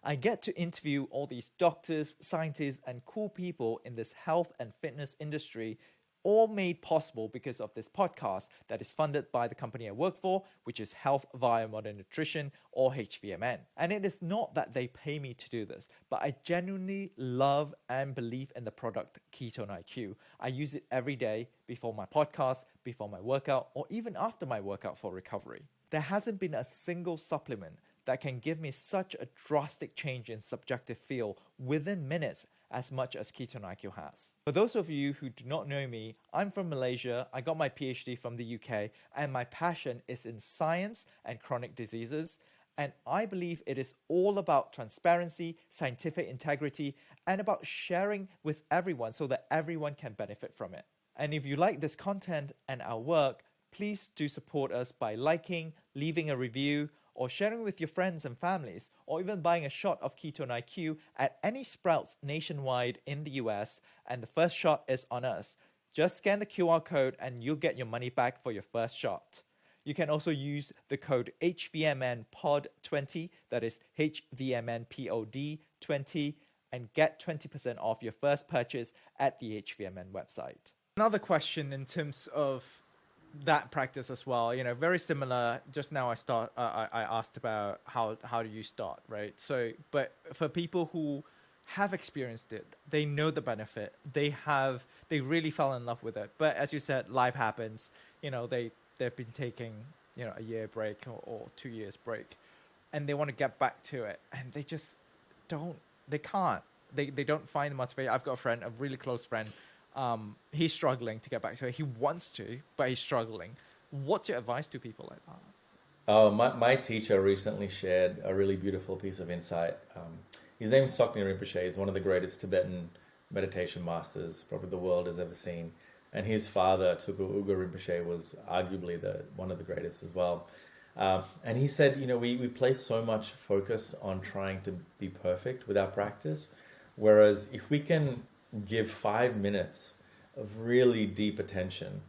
I get to interview all these doctors, scientists, and cool people in this health and fitness industry all made possible because of this podcast that is funded by the company I work for, which is Health via Modern Nutrition, or H.V.M.N. And it is not that they pay me to do this, but I genuinely love and believe in the product Ketone IQ. I use it every day before my podcast, before my workout, or even after my workout for recovery. There hasn't been a single supplement that can give me such a drastic change in subjective feel within minutes as much as Ketone IQ has. For those of you who do not know me, I'm from Malaysia, I got my PhD from the UK, and my passion is in science and chronic diseases. And I believe it is all about transparency, scientific integrity, and about sharing with everyone so that everyone can benefit from it. And if you like this content and our work, please do support us by liking, leaving a review, or sharing with your friends and families, or even buying a shot of Ketone IQ at any Sprouts nationwide in the US, and the first shot is on us. Just scan the QR code and you'll get your money back for your first shot. You can also use the code HVMNPOD20, that is HVMNPOD20, and get 20% off your first purchase at the H.V.M.N. website. Another question in terms of that practice as well, very similar. Just now I asked about how do you start, right? So, but for people who have experienced it, they know the benefit, they really fell in love with it, but as you said, life happens. They've been taking a year break or 2 years break, and they want to get back to it, and they just can't, they don't find the motivation. I've got a friend, a really close friend. He's struggling to get back to it. He wants to, but he's struggling. What's your advice to people like that? My teacher recently shared a really beautiful piece of insight. His name is Sokni Rinpoche. He's one of the greatest Tibetan meditation masters probably the world has ever seen. And his father, Tuku Uga Rinpoche, was arguably one of the greatest as well. And he said, we place so much focus on trying to be perfect with our practice, whereas if we can give 5 minutes of really deep attention,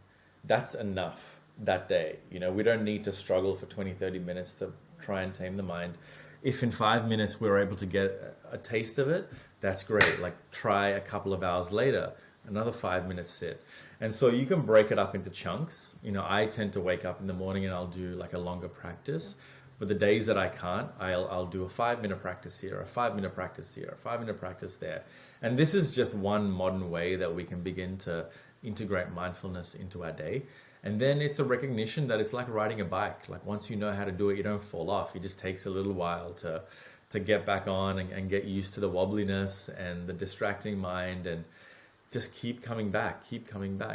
that's enough that day. We don't need to struggle for 20-30 minutes to try and tame the mind. If in 5 minutes we're able to get a taste of it, that's great. Like, try a couple of hours later, another 5 minute sit. And so you can break it up into chunks. I tend to wake up in the morning and I'll do like a longer practice. But the days that I can't, I'll do a 5 minute practice here, a 5 minute practice here, a 5 minute practice there. And this is just one modern way that we can begin to integrate mindfulness into our day. And then it's a recognition that it's like riding a bike. Like, once you know how to do it, you don't fall off. It just takes a little while to get back on and get used to the wobbliness and the distracting mind, and just keep coming back.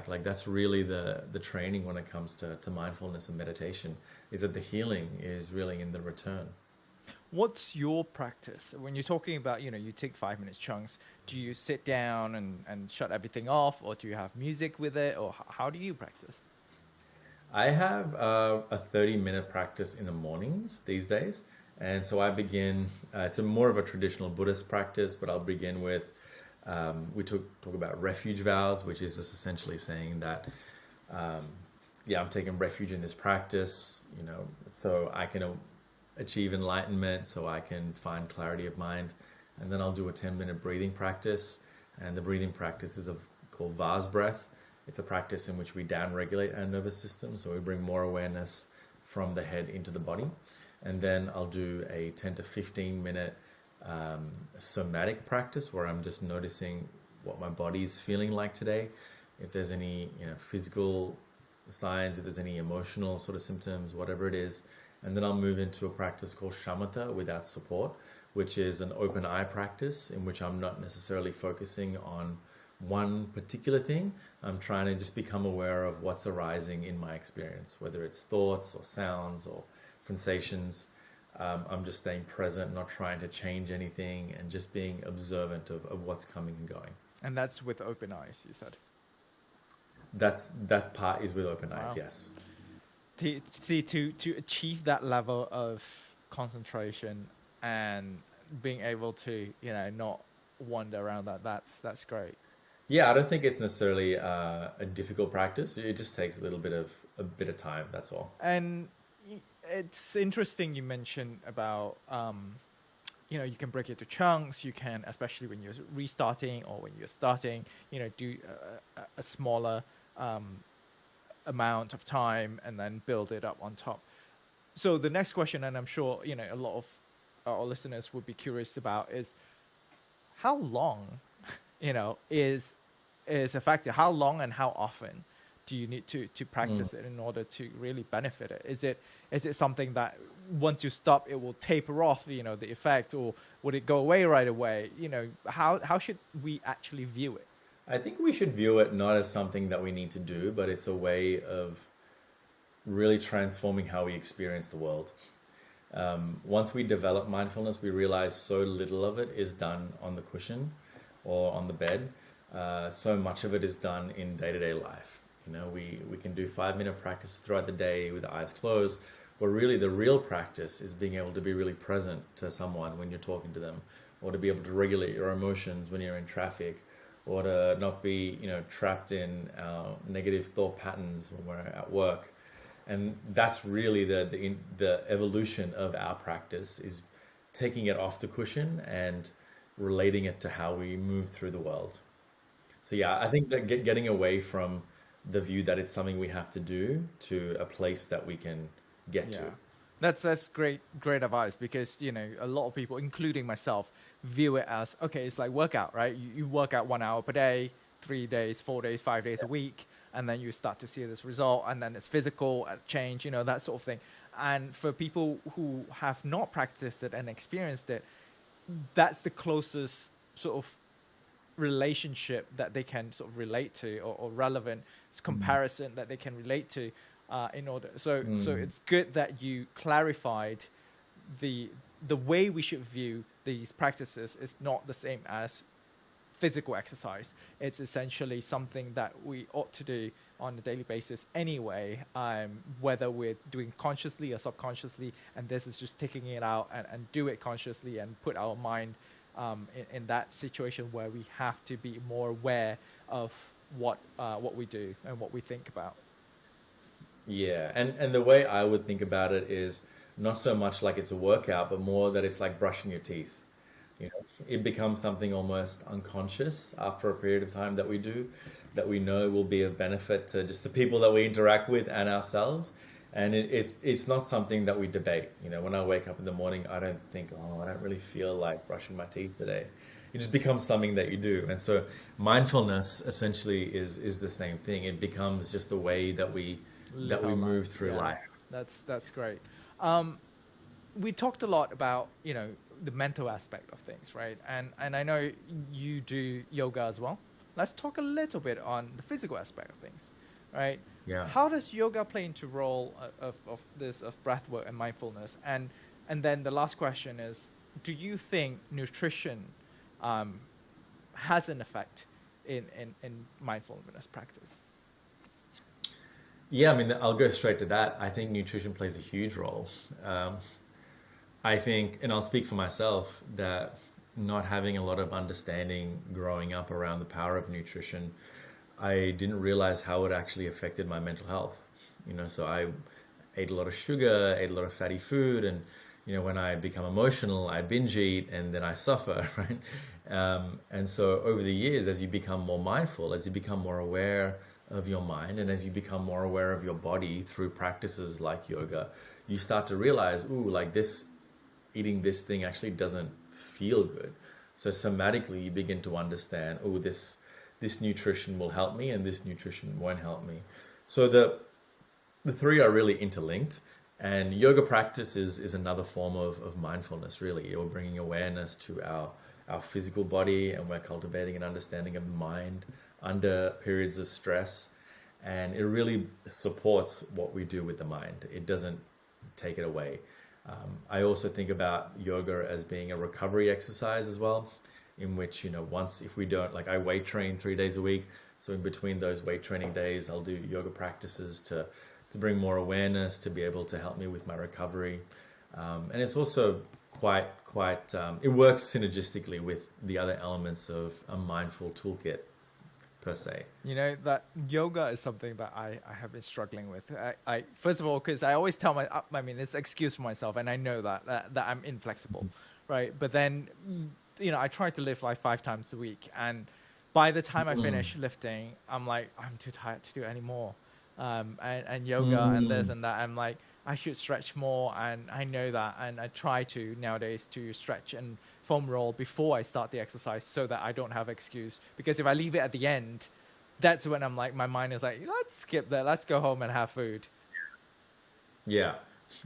Like, that's really the training when it comes to mindfulness and meditation, is that the healing is really in the return. What's your practice? When you're talking about, you take 5 minute chunks, do you sit down and shut everything off, or do you have music with it, or how do you practice? I have a 30-minute practice in the mornings these days. And so I begin, it's more of a traditional Buddhist practice, but I'll begin with, we talk about refuge vows, which is just essentially saying that, I'm taking refuge in this practice, so I can achieve enlightenment, so I can find clarity of mind. And then I'll do a 10-minute breathing practice. And the breathing practice is called vase breath. It's a practice in which we down-regulate our nervous system, so we bring more awareness from the head into the body. And then I'll do a 10 to 15-minute somatic practice, where I'm just noticing what my body is feeling like today. If there's any physical signs, if there's any emotional sort of symptoms, whatever it is. And then I'll move into a practice called shamatha, without support, which is an open eye practice in which I'm not necessarily focusing on one particular thing. I'm trying to just become aware of what's arising in my experience, whether it's thoughts or sounds or sensations. I'm just staying present, not trying to change anything, and just being observant of what's coming and going. And that's with open eyes, you said? That part is with open eyes, yes. To achieve that level of concentration and being able to not wander around, that's great. Yeah, I don't think it's necessarily a difficult practice. It just takes a bit of time. That's all. And it's interesting you mentioned about you can break it to chunks. You can, especially when you're restarting or when you're starting, do a smaller amount of time and then build it up on top. So the next question, and I'm sure a lot of our listeners would be curious about, is how long is effective? How long and how often do you need to Mm. practice it in order to really benefit it? Is it something that once you stop it will taper off the effect, or would it go away right away? How should we actually view it? I think we should view it not as something that we need to do, but it's a way of really transforming how we experience the world. Once we develop mindfulness, we realize so little of it is done on the cushion or on the bed. So much of it is done in day-to-day life. We can do 5-minute practice throughout the day with the eyes closed, but really the real practice is being able to be really present to someone when you're talking to them, or to be able to regulate your emotions when you're in traffic, or to not be, trapped in negative thought patterns when we're at work. And that's really the evolution of our practice, is taking it off the cushion and relating it to how we move through the world. So yeah, I think that getting away from the view that it's something we have to do to a place that we can get to. Yeah, that's great advice, because a lot of people, including myself, view it as, okay, it's like workout, right? You work out 1 hour per day, 3 days, 4 days, 5 days a week, and then you start to see this result, and then it's physical change, that sort of thing. And for people who have not practiced it and experienced it, that's the closest sort of relationship that they can sort of relate to, or relevant Mm. comparison that they can relate to, in order. So Mm. it's good that you clarified the the way we should view these practices is not the same as physical exercise. It's essentially something that we ought to do on a daily basis anyway, whether we're doing consciously or subconsciously. And this is just taking it out and do it consciously and put our mind in that situation where we have to be more aware of what we do and what we think about. Yeah, and the way I would think about it is not so much like it's a workout, but more that it's like brushing your teeth. It becomes something almost unconscious after a period of time that we do, that we know will be of benefit to just the people that we interact with and ourselves. And it's not something that we debate. When I wake up in the morning, I don't think, oh, I don't really feel like brushing my teeth today. It just becomes something that you do. And so mindfulness essentially is the same thing. It becomes just the way that Live we our move lives. through Yeah, life. that's great. Um, we talked a lot about the mental aspect of things, right? And I know you do yoga as well. Let's talk a little bit on the physical aspect of things, right? Yeah. How does yoga play into role of this, of breathwork and mindfulness? And then the last question is, do you think nutrition um, has an effect in mindfulness practice? Yeah, I mean, I'll go straight to that. I think nutrition plays a huge role. Um, I think, and I'll speak for myself, that not having a lot of understanding growing up around the power of nutrition, I didn't realize how it actually affected my mental health. So I ate a lot of sugar, ate a lot of fatty food, and when I become emotional, I binge eat and then I suffer, right? And so over the years, as you become more mindful, as you become more aware of your mind, and as you become more aware of your body through practices like yoga, you start to realize, ooh, like this, eating this thing actually doesn't feel good. So somatically, you begin to understand, oh, this nutrition will help me, and this nutrition won't help me. So the three are really interlinked, and yoga practice is another form of mindfulness. Really, you're bringing awareness to our physical body, and we're cultivating an understanding of mind under periods of stress, and it really supports what we do with the mind. It doesn't take it away. I also think about yoga as being a recovery exercise as well, in which, once, if we don't, like, I weight train 3 days a week. So in between those weight training days, I'll do yoga practices to bring more awareness, to be able to help me with my recovery. And it's also quite, it works synergistically with the other elements of a mindful toolkit per se. That yoga is something that I have been struggling with. I first of all, because I always tell I mean, it's an excuse for myself, and I know that I'm inflexible, right? But then, I try to live like 5 times a week, and by the time I Mm, finish lifting, I'm like, I'm too tired to do any more. And yoga and this mm. and that. I'm like, I should stretch more, and I know that, and I try to nowadays to stretch and foam roll before I start the exercise so that I don't have excuse. Because if I leave it at the end, that's when I'm like, my mind is like, let's skip that, let's go home and have food. Yeah.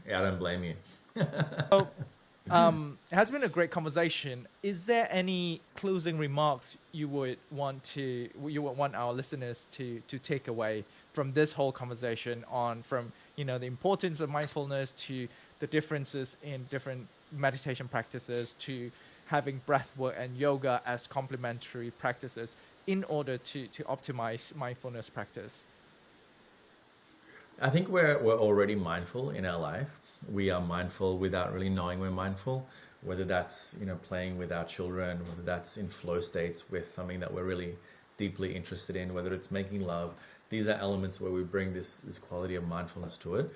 Yeah, I don't blame you. So, it has been a great conversation. Is there any closing remarks you would want our listeners to take away from this whole conversation on from the importance of mindfulness to the differences in different meditation practices to having breath work and yoga as complementary practices in order to optimize mindfulness practice? I think we're already mindful in our life. We are mindful without really knowing we're mindful, whether that's, playing with our children, whether that's in flow states with something that we're really deeply interested in, whether it's making love. These are elements where we bring this quality of mindfulness to it.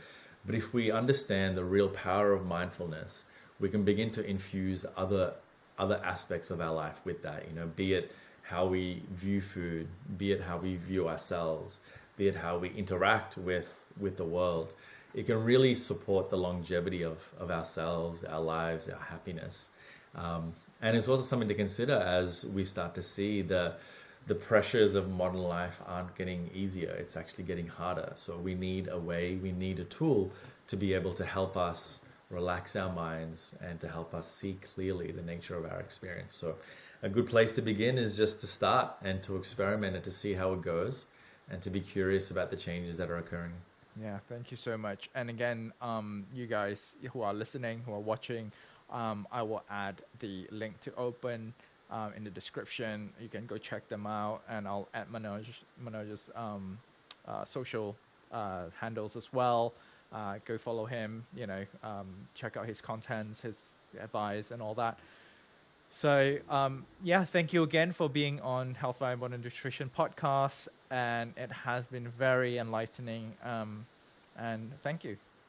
But if we understand the real power of mindfulness, we can begin to infuse other aspects of our life with that, be it how we view food, be it how we view ourselves, be it how we interact with the world. It can really support the longevity of ourselves, our lives, our happiness. And it's also something to consider as we start to see the pressures of modern life aren't getting easier. It's actually getting harder. So we need a way, we need a tool to be able to help us relax our minds and to help us see clearly the nature of our experience. So a good place to begin is just to start and to experiment and to see how it goes and to be curious about the changes that are occurring. Yeah, thank you so much. And again, you guys who are listening, who are watching, I will add the link to Open in the description. You can go check them out, and I'll add Manoj's social handles as well. Go follow him. Check out his contents, his advice, and all that. So, yeah, thank you again for being on Health via Modern Nutrition podcast. And it has been very enlightening. And thank you.